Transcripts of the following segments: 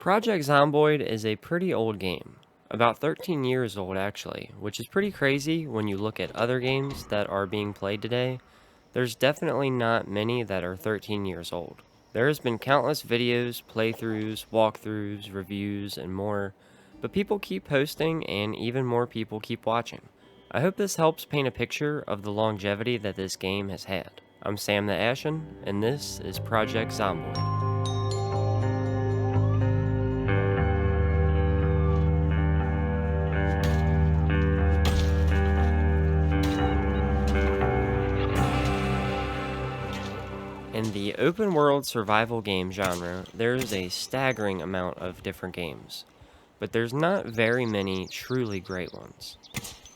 Project Zomboid is a pretty old game, about 13 years old actually, which is pretty crazy when you look at other games that are being played today. There's definitely not many that are 13 years old. There has been countless videos, playthroughs, walkthroughs, reviews, and more, but people keep posting and even more people keep watching. I hope this helps paint a picture of the longevity that this game has had. I'm Sam the Ashen, and this is Project Zomboid. In the open world survival game genre, there's a staggering amount of different games, but there's not very many truly great ones.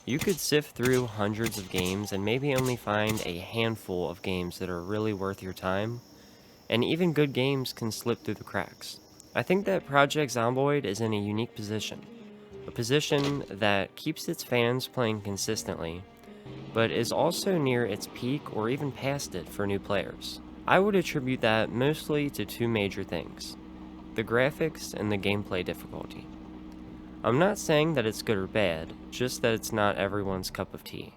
You could sift through hundreds of games and maybe only find a handful of games that are really worth your time, and even good games can slip through the cracks. I think that Project Zomboid is in a unique position, a position that keeps its fans playing consistently, but is also near its peak or even past it for new players. I would attribute that mostly to two major things: the graphics and the gameplay difficulty. I'm not saying that it's good or bad, just that it's not everyone's cup of tea.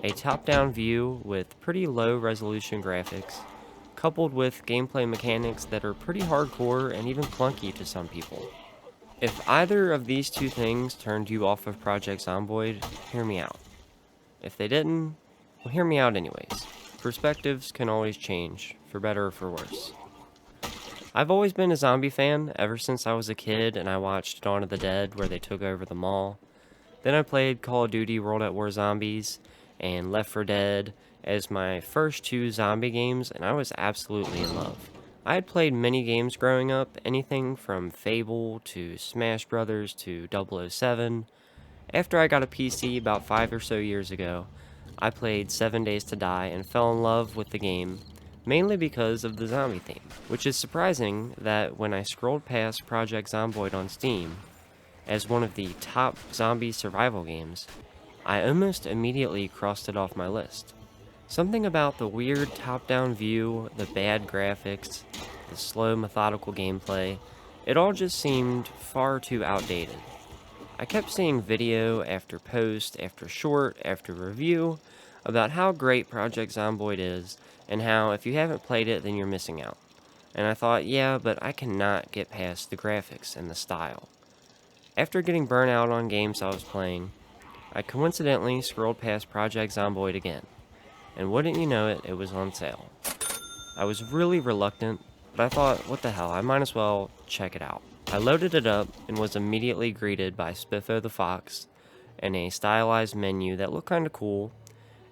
A top-down view with pretty low resolution graphics, coupled with gameplay mechanics that are pretty hardcore and even clunky to some people. If either of these two things turned you off of Project Zomboid, hear me out. If they didn't, well, hear me out anyways. Perspectives can always change, for better or for worse. I've always been a zombie fan ever since I was a kid and I watched Dawn of the Dead where they took over the mall. Then I played Call of Duty World at War Zombies and Left 4 Dead as my first two zombie games, and I was absolutely in love. I had played many games growing up, anything from Fable to Smash Brothers to 007. After I got a PC about 5 or so years ago, I played 7 Days to Die and fell in love with the game, mainly because of the zombie theme, which is surprising that when I scrolled past Project Zomboid on Steam as one of the top zombie survival games, I almost immediately crossed it off my list. Something about the weird top-down view, the bad graphics, the slow methodical gameplay, it all just seemed far too outdated. I kept seeing video after post, after short, after review about how great Project Zomboid is, and how if you haven't played it, then you're missing out. And I thought, yeah, but I cannot get past the graphics and the style. After getting burnt out on games I was playing, I coincidentally scrolled past Project Zomboid again, and wouldn't you know it, it was on sale. I was really reluctant, but I thought, what the hell, I might as well check it out. I loaded it up and was immediately greeted by Spiffo the Fox and a stylized menu that looked kinda cool,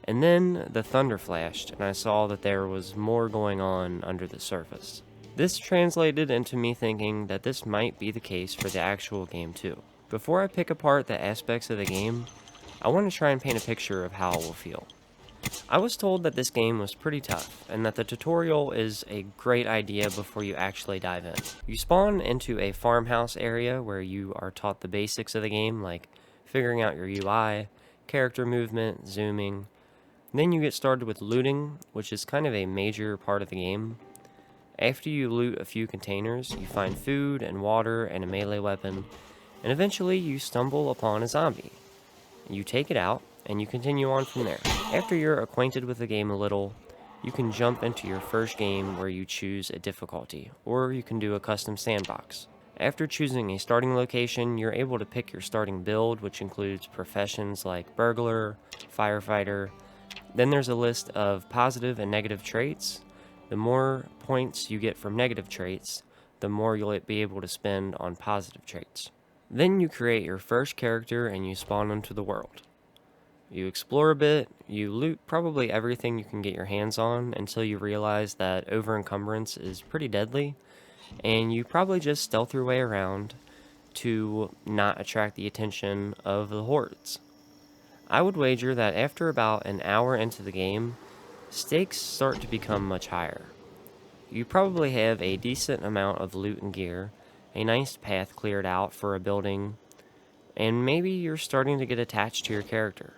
and then the thunder flashed and I saw that there was more going on under the surface. This translated into me thinking that this might be the case for the actual game too. Before I pick apart the aspects of the game, I want to try and paint a picture of how it will feel. I was told that this game was pretty tough, and that the tutorial is a great idea before you actually dive in. You spawn into a farmhouse area where you are taught the basics of the game, like figuring out your UI, character movement, zooming. Then you get started with looting, which is kind of a major part of the game. After you loot a few containers, you find food and water and a melee weapon, and eventually you stumble upon a zombie. You take it out, and you continue on from there. After you're acquainted with the game a little, you can jump into your first game where you choose a difficulty, or you can do a custom sandbox. After choosing a starting location, you're able to pick your starting build, which includes professions like burglar, firefighter. Then there's a list of positive and negative traits. The more points you get from negative traits, the more you'll be able to spend on positive traits. Then you create your first character and you spawn into the world. You explore a bit, you loot probably everything you can get your hands on until you realize that over-encumbrance is pretty deadly, and you probably just stealth your way around to not attract the attention of the hordes. I would wager that after about an hour into the game, stakes start to become much higher. You probably have a decent amount of loot and gear, a nice path cleared out for a building, and maybe you're starting to get attached to your character.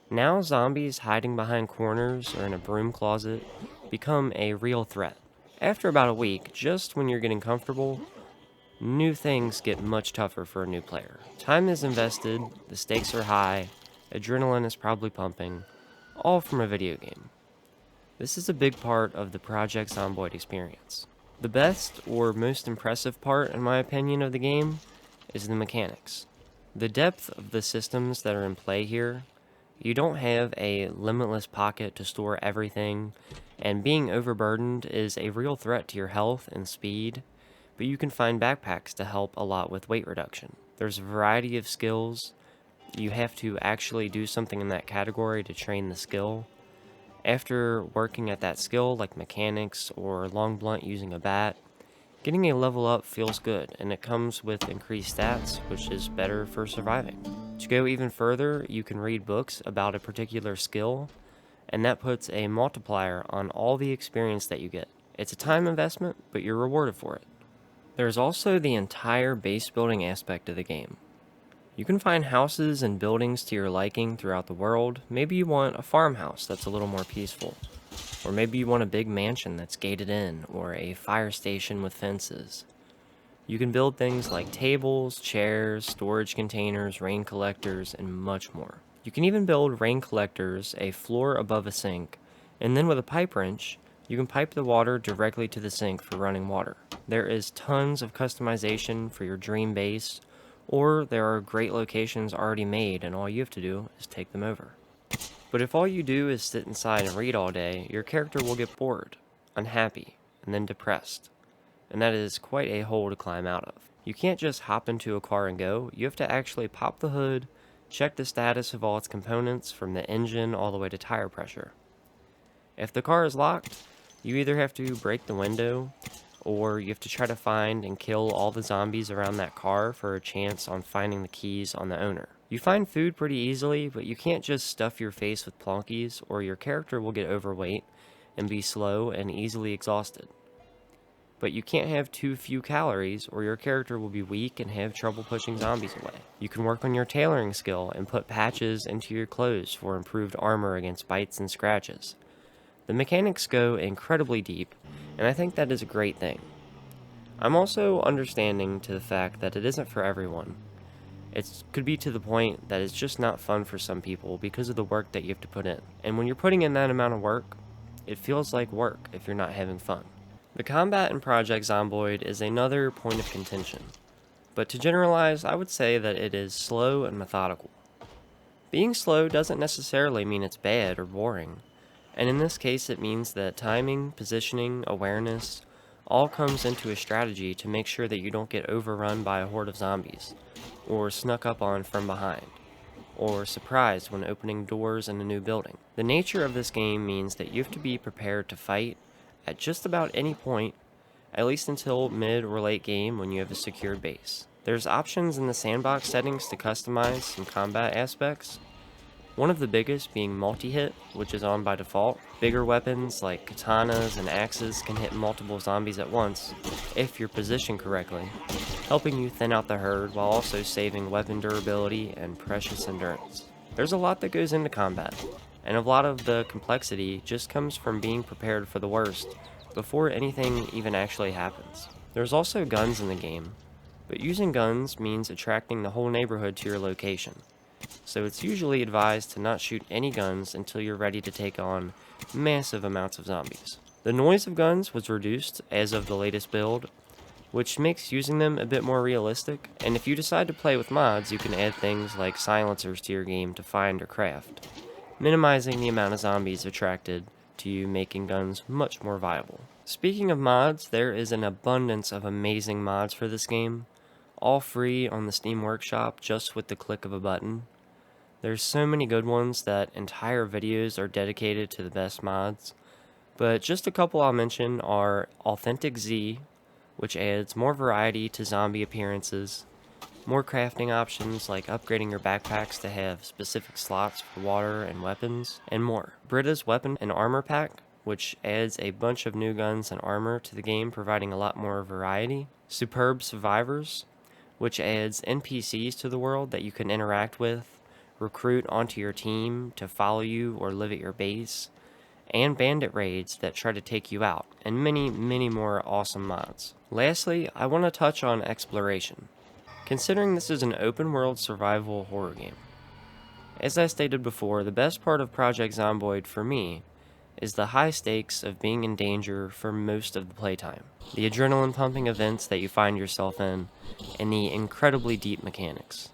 Now zombies hiding behind corners or in a broom closet become a real threat. After about a week, just when you're getting comfortable, new things get much tougher for a new player. Time is invested, the stakes are high, adrenaline is probably pumping, all from a video game. This is a big part of the Project Zomboid experience. The best or most impressive part, in my opinion, of the game is the mechanics. The depth of the systems that are in play here. You don't have a limitless pocket to store everything, and being overburdened is a real threat to your health and speed, but you can find backpacks to help a lot with weight reduction. There's a variety of skills. You have to actually do something in that category to train the skill. After working at that skill, like mechanics or long blunt using a bat, getting a level up feels good, and it comes with increased stats, which is better for surviving. To go even further, you can read books about a particular skill, and that puts a multiplier on all the experience that you get. It's a time investment, but you're rewarded for it. There's also the entire base building aspect of the game. You can find houses and buildings to your liking throughout the world. Maybe you want a farmhouse that's a little more peaceful. Or maybe you want a big mansion that's gated in, or a fire station with fences. You can build things like tables, chairs, storage containers, rain collectors, and much more. You can even build rain collectors a floor above a sink, and then with a pipe wrench, you can pipe the water directly to the sink for running water. There is tons of customization for your dream base, or there are great locations already made and all you have to do is take them over. But if all you do is sit inside and read all day, your character will get bored, unhappy, and then depressed. And that is quite a hole to climb out of. You can't just hop into a car and go. You have to actually pop the hood, check the status of all its components from the engine all the way to tire pressure. If the car is locked, you either have to break the window, or you have to try to find and kill all the zombies around that car for a chance on finding the keys on the owner. You find food pretty easily, but you can't just stuff your face with plonkies, or your character will get overweight and be slow and easily exhausted. But you can't have too few calories, or your character will be weak and have trouble pushing zombies away. You can work on your tailoring skill and put patches into your clothes for improved armor against bites and scratches. The mechanics go incredibly deep, and I think that is a great thing. I'm also understanding to the fact that it isn't for everyone. It could be to the point that it's just not fun for some people because of the work that you have to put in. And when you're putting in that amount of work, it feels like work if you're not having fun. The combat in Project Zomboid is another point of contention, but to generalize, I would say that it is slow and methodical. Being slow doesn't necessarily mean it's bad or boring, and in this case it means that timing, positioning, awareness, all comes into a strategy to make sure that you don't get overrun by a horde of zombies, or snuck up on from behind, or surprised when opening doors in a new building. The nature of this game means that you have to be prepared to fight at just about any point, at least until mid or late game when you have a secured base. There's options in the sandbox settings to customize some combat aspects. One of the biggest being multi-hit, which is on by default. Bigger weapons like katanas and axes can hit multiple zombies at once, if you're positioned correctly, helping you thin out the herd while also saving weapon durability and precious endurance. There's a lot that goes into combat, and a lot of the complexity just comes from being prepared for the worst before anything even actually happens. There's also guns in the game, but using guns means attracting the whole neighborhood to your location. So it's usually advised to not shoot any guns until you're ready to take on massive amounts of zombies. The noise of guns was reduced as of the latest build, which makes using them a bit more realistic, and if you decide to play with mods, you can add things like silencers to your game to find or craft, minimizing the amount of zombies attracted to you, making guns much more viable. Speaking of mods, there is an abundance of amazing mods for this game, all free on the Steam Workshop just with the click of a button. There's so many good ones that entire videos are dedicated to the best mods, but just a couple I'll mention are Authentic Z, which adds more variety to zombie appearances, more crafting options like upgrading your backpacks to have specific slots for water and weapons, and more. Britta's Weapon and Armor Pack, which adds a bunch of new guns and armor to the game, providing a lot more variety. Superb Survivors, which adds NPCs to the world that you can interact with, recruit onto your team to follow you or live at your base, and bandit raids that try to take you out, and many, many more awesome mods. Lastly, I want to touch on exploration, considering this is an open world survival horror game. As I stated before, the best part of Project Zomboid for me is the high stakes of being in danger for most of the playtime, the adrenaline pumping events that you find yourself in, and the incredibly deep mechanics.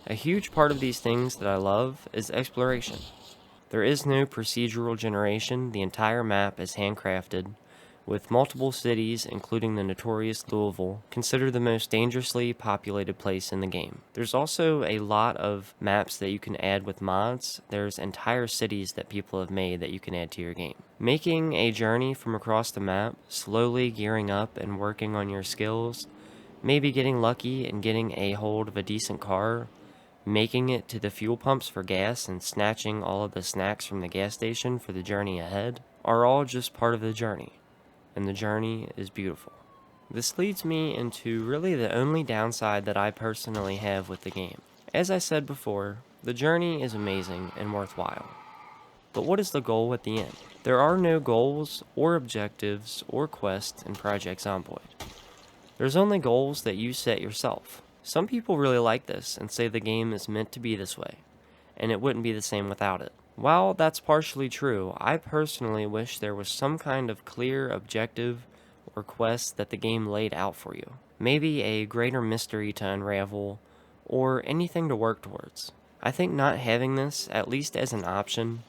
A huge part of these things that I love is exploration. There is no procedural generation, the entire map is handcrafted, with multiple cities, including the notorious Louisville, considered the most dangerously populated place in the game. There's also a lot of maps that you can add with mods. There's entire cities that people have made that you can add to your game. Making a journey from across the map, slowly gearing up and working on your skills, maybe getting lucky and getting a hold of a decent car, making it to the fuel pumps for gas and snatching all of the snacks from the gas station for the journey ahead, are all just part of the journey. And the journey is beautiful. This leads me into really the only downside that I personally have with the game. As I said before, the journey is amazing and worthwhile. But what is the goal at the end? There are no goals or objectives or quests in Project Zomboid. There's only goals that you set yourself. Some people really like this and say the game is meant to be this way, and it wouldn't be the same without it. While that's partially true, I personally wish there was some kind of clear objective or quest that the game laid out for you. Maybe a greater mystery to unravel, or anything to work towards. I think not having this, at least as an option,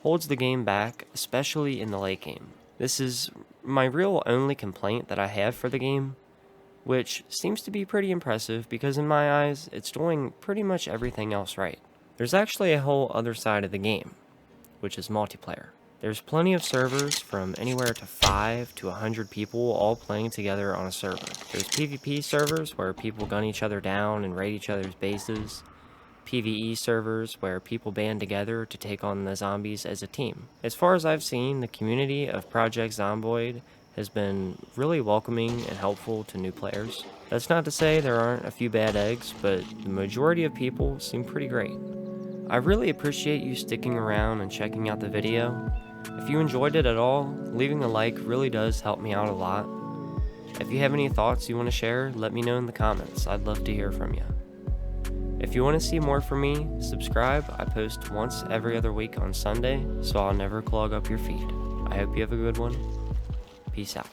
holds the game back, especially in the late game. This is my real only complaint that I have for the game, which seems to be pretty impressive because in my eyes, it's doing pretty much everything else right. There's actually a whole other side of the game, which is multiplayer. There's plenty of servers from anywhere to 5 to 100 people all playing together on a server. There's PvP servers where people gun each other down and raid each other's bases. PvE servers where people band together to take on the zombies as a team. As far as I've seen, the community of Project Zomboid has been really welcoming and helpful to new players. That's not to say there aren't a few bad eggs, but the majority of people seem pretty great. I really appreciate you sticking around and checking out the video. If you enjoyed it at all, leaving a like really does help me out a lot. If you have any thoughts you want to share, let me know in the comments. I'd love to hear from you. If you want to see more from me, subscribe. I post once every other week on Sunday, so I'll never clog up your feed. I hope you have a good one. Peace out.